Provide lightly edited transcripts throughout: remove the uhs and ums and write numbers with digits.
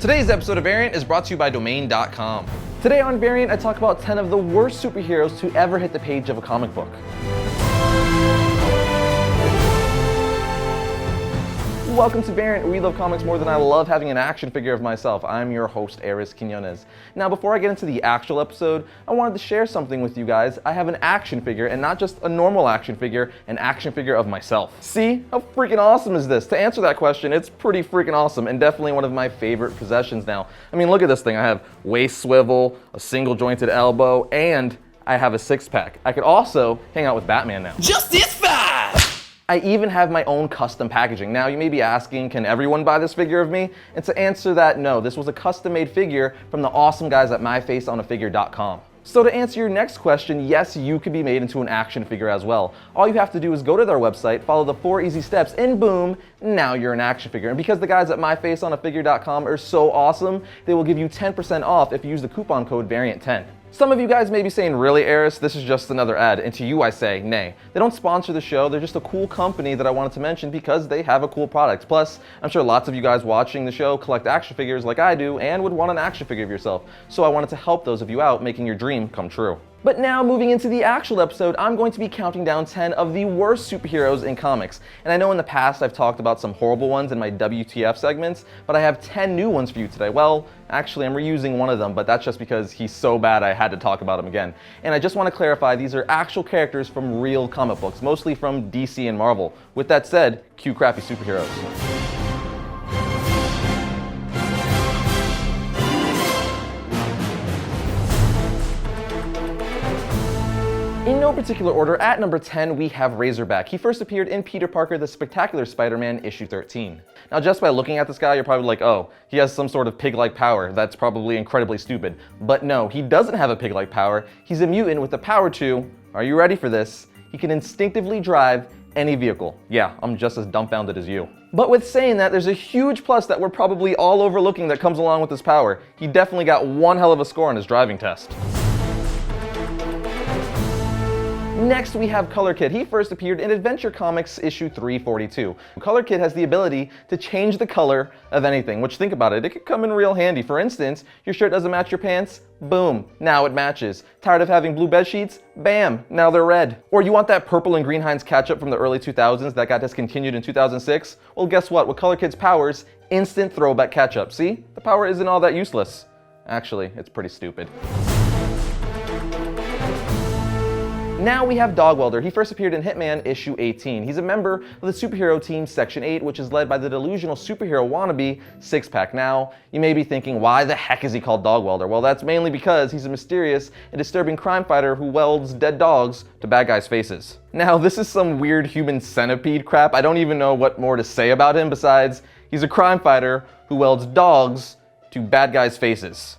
Today's episode of Variant is brought to you by Domain.com. Today on Variant, I talk about 10 of the worst superheroes to ever hit the page of a comic book. Welcome to Variant, where we love comics more than I love having an action figure of myself. I'm your host, Arris. Now, before I get into the actual episode, I wanted to share something with you guys. I have an action figure, and not just a normal action figure, an action figure of myself. See? How freaking awesome is this? To answer that question, it's pretty freaking awesome, and definitely one of my favorite possessions now. I mean, look at this thing. I have waist swivel, a single jointed elbow, and I have a six-pack. I could also hang out with Batman now. Justice 5! I even have my own custom packaging. Now, you may be asking, can everyone buy this figure of me? And to answer that, no. This was a custom-made figure from the awesome guys at myfaceonafigure.com. So to answer your next question, yes, you could be made into an action figure as well. All you have to do is go to their website, follow the 4 easy steps, and boom, now you're an action figure. And because the guys at myfaceonafigure.com are so awesome, they will give you 10% off if you use the coupon code VARIANT10. Some of you guys may be saying, really, Arris, this is just another ad. And to you, I say, nay. They don't sponsor the show. They're just a cool company that I wanted to mention because they have a cool product. Plus, I'm sure lots of you guys watching the show collect action figures like I do and would want an action figure of yourself. So I wanted to help those of you out, making your dream come true. But now, moving into the actual episode, I'm going to be counting down 10 of the worst superheroes in comics. And I know in the past I've talked about some horrible ones in my WTF segments, but I have 10 new ones for you today. Well, actually I'm reusing one of them, but that's just because he's so bad I had to talk about him again. And I just want to clarify, these are actual characters from real comic books, mostly from DC and Marvel. With that said, cue crappy superheroes. In no particular order, at number 10, we have Razorback. He first appeared in Peter Parker, The Spectacular Spider-Man, issue 13. Now, just by looking at this guy, you're probably like, oh, he has some sort of pig-like power. That's probably incredibly stupid. But no, he doesn't have a pig-like power. He's a mutant with the power to, are you ready for this? He can instinctively drive any vehicle. Yeah, I'm just as dumbfounded as you. But with saying that, there's a huge plus that we're probably all overlooking that comes along with his power. He definitely got one hell of a score on his driving test. Next, we have Color Kid. He first appeared in Adventure Comics issue 342. Color Kid has the ability to change the color of anything, which, think about it, it could come in real handy. For instance, your shirt doesn't match your pants? Boom, now it matches. Tired of having blue bed sheets? Bam, now they're red. Or you want that purple and green Heinz ketchup from the early 2000s that got discontinued in 2006? Well, guess what? With Color Kid's powers, instant throwback ketchup. See? The power isn't all that useless. Actually, it's pretty stupid. Now we have Dog Welder. He first appeared in Hitman issue 18. He's a member of the superhero team Section 8, which is led by the delusional superhero wannabe Six-Pack. Now, you may be thinking, why the heck is he called Dog Welder? Well, that's mainly because he's a mysterious and disturbing crime fighter who welds dead dogs to bad guys' faces. Now, this is some weird human centipede crap. I don't even know what more to say about him besides he's a crime fighter who welds dogs to bad guys' faces.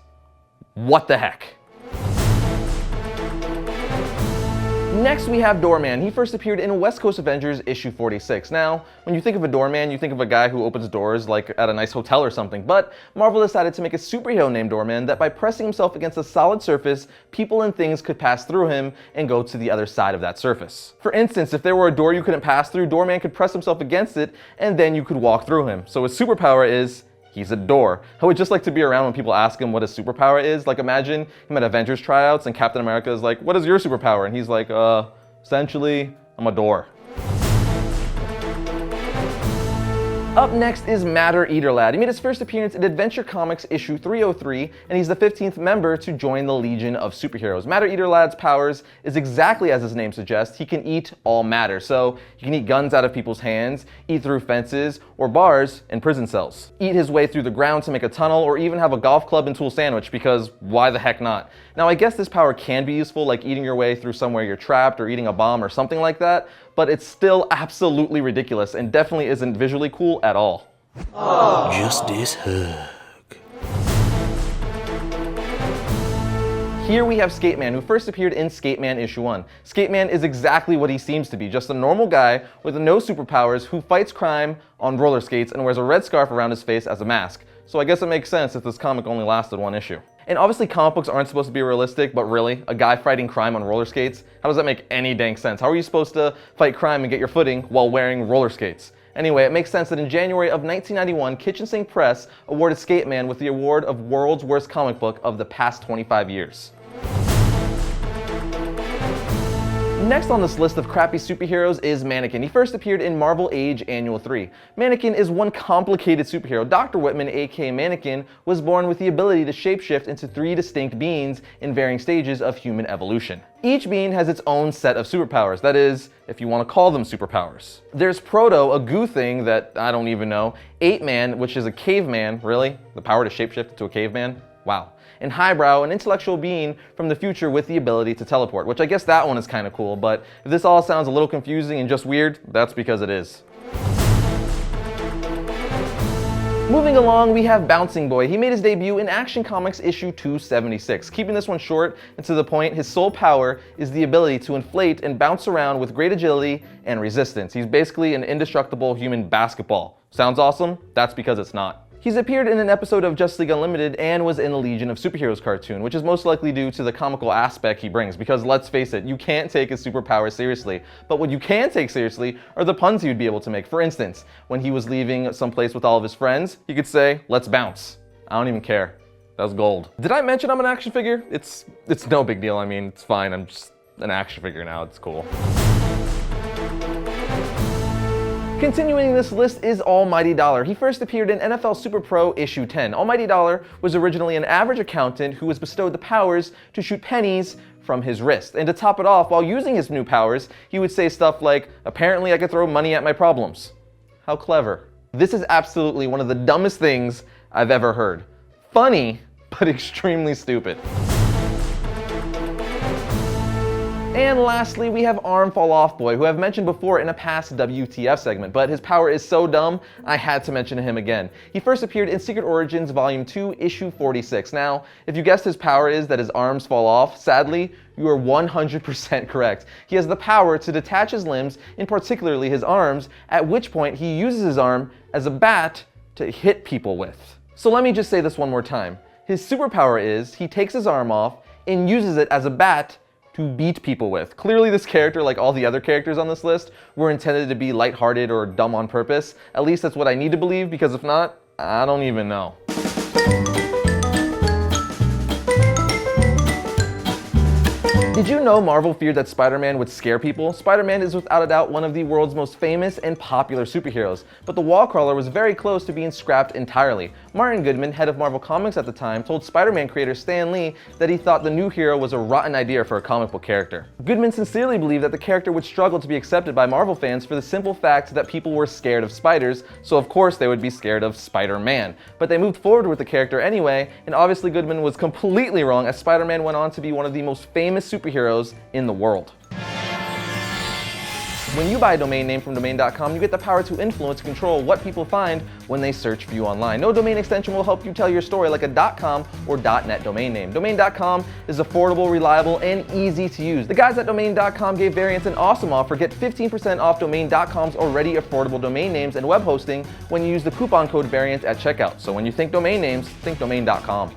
What the heck? Next, we have Doorman. He first appeared in West Coast Avengers issue 46. Now, when you think of a doorman, you think of a guy who opens doors like at a nice hotel or something, but Marvel decided to make a superhero named Doorman that by pressing himself against a solid surface, people and things could pass through him and go to the other side of that surface. For instance, if there were a door you couldn't pass through, Doorman could press himself against it and then you could walk through him. So his superpower is he's a door. I would just like to be around when people ask him what his superpower is. Like, imagine him at Avengers tryouts and Captain America is like, what is your superpower? And he's like, essentially, I'm a door. Up next is Matter Eater Lad. He made his first appearance in Adventure Comics issue 303, and he's the 15th member to join the Legion of Superheroes. Matter Eater Lad's powers is exactly as his name suggests. He can eat all matter. So he can eat guns out of people's hands, eat through fences or bars in prison cells, eat his way through the ground to make a tunnel, or even have a golf club and tool sandwich, because why the heck not? Now, I guess this power can be useful, like eating your way through somewhere you're trapped or eating a bomb or something like that, but it's still absolutely ridiculous and definitely isn't visually cool at all. Justice hug. Here we have Skateman, who first appeared in Skateman issue 1. Skateman is exactly what he seems to be, just a normal guy with no superpowers who fights crime on roller skates and wears a red scarf around his face as a mask. So I guess it makes sense if this comic only lasted one issue. And obviously comic books aren't supposed to be realistic, but really, a guy fighting crime on roller skates? How does that make any dang sense? How are you supposed to fight crime and get your footing while wearing roller skates? Anyway, it makes sense that in January of 1991, Kitchen Sink Press awarded Skate Man with the award of World's Worst Comic Book of the past 25 years. Next on this list of crappy superheroes is Mannequin. He first appeared in Marvel Age Annual 3. Mannequin is one complicated superhero. Dr. Whitman, aka Mannequin, was born with the ability to shapeshift into 3 distinct beings in varying stages of human evolution. Each being has its own set of superpowers, that is, if you want to call them superpowers. There's Proto, a goo thing that I don't even know, Ape-Man, which is a caveman, really? The power to shapeshift into a caveman? Wow. And Highbrow, an intellectual being from the future with the ability to teleport, which I guess that one is kind of cool, but if this all sounds a little confusing and just weird, that's because it is. Moving along, we have Bouncing Boy. He made his debut in Action Comics issue 276. Keeping this one short and to the point, his sole power is the ability to inflate and bounce around with great agility and resistance. He's basically an indestructible human basketball. Sounds awesome? That's because it's not. He's appeared in an episode of Justice League Unlimited and was in the Legion of Superheroes cartoon, which is most likely due to the comical aspect he brings, because let's face it, you can't take his superpowers seriously. But what you can take seriously are the puns he would be able to make. For instance, when he was leaving someplace with all of his friends, he could say, "Let's bounce." I don't even care. That was gold. Did I mention I'm an action figure? It's no big deal. I mean, it's fine. I'm just an action figure now. It's cool. Continuing this list is Almighty Dollar. He first appeared in NFL Super Pro issue 10. Almighty Dollar was originally an average accountant who was bestowed the powers to shoot pennies from his wrist. And to top it off, while using his new powers, he would say stuff like, "Apparently I could throw money at my problems." How clever. This is absolutely one of the dumbest things I've ever heard. Funny, but extremely stupid. And lastly, we have Arm Fall Off Boy, who I've mentioned before in a past WTF segment, but his power is so dumb, I had to mention him again. He first appeared in Secret Origins Volume 2, Issue 46. Now, if you guessed his power is that his arms fall off, sadly, you are 100% correct. He has the power to detach his limbs, and particularly his arms, at which point he uses his arm as a bat to hit people with. So let me just say this one more time. His superpower is he takes his arm off and uses it as a bat to beat people with. Clearly this character, like all the other characters on this list, were intended to be lighthearted or dumb on purpose. At least that's what I need to believe, because if not, I don't even know. Did you know Marvel feared that Spider-Man would scare people? Spider-Man is without a doubt one of the world's most famous and popular superheroes, but the Wallcrawler was very close to being scrapped entirely. Martin Goodman, head of Marvel Comics at the time, told Spider-Man creator Stan Lee that he thought the new hero was a rotten idea for a comic book character. Goodman sincerely believed that the character would struggle to be accepted by Marvel fans for the simple fact that people were scared of spiders, so of course they would be scared of Spider-Man. But they moved forward with the character anyway, and obviously Goodman was completely wrong, as Spider-Man went on to be one of the most famous superheroes in the world. When you buy a domain name from domain.com, you get the power to influence and control what people find when they search for you online. No domain extension will help you tell your story like a .com or .net domain name. Domain.com is affordable, reliable, and easy to use. The guys at domain.com gave Variants an awesome offer. Get 15% off domain.com's already affordable domain names and web hosting when you use the coupon code Variants at checkout. So when you think domain names, think domain.com.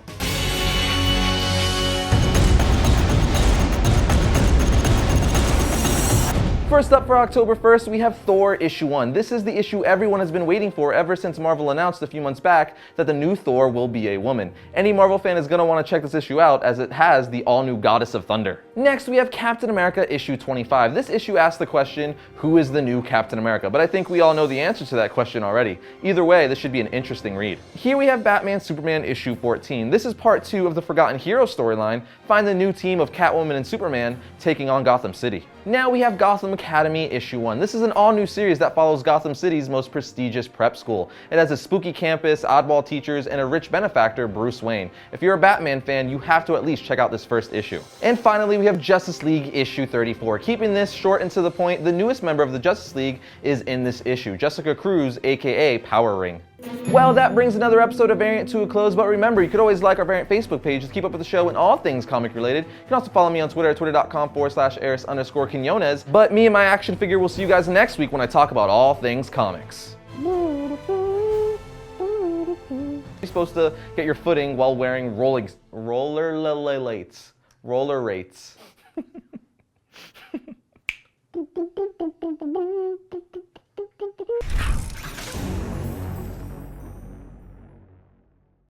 First up for October 1st, we have Thor issue 1. This is the issue everyone has been waiting for ever since Marvel announced a few months back that the new Thor will be a woman. Any Marvel fan is going to want to check this issue out, as it has the all-new Goddess of Thunder. Next, we have Captain America issue 25. This issue asks the question, who is the new Captain America? But I think we all know the answer to that question already. Either way, this should be an interesting read. Here we have Batman Superman issue 14. This is part 2 of the Forgotten Hero storyline. Find the new team of Catwoman and Superman taking on Gotham City. Now we have Gotham Academy issue 1. This is an all-new series that follows Gotham City's most prestigious prep school. It has a spooky campus, oddball teachers, and a rich benefactor, Bruce Wayne. If you're a Batman fan, you have to at least check out this first issue. And finally, we have Justice League issue 34. Keeping this short and to the point, the newest member of the Justice League is in this issue, Jessica Cruz, aka Power Ring. Well, that brings another episode of Variant to a close, but remember, you could always like our Variant Facebook page to keep up with the show and all things comic related. You can also follow me on Twitter at twitter.com/Arris_Quinones. But me and my action figure will see you guys next week when I talk about all things comics. You're supposed to get your footing while wearing roller rates.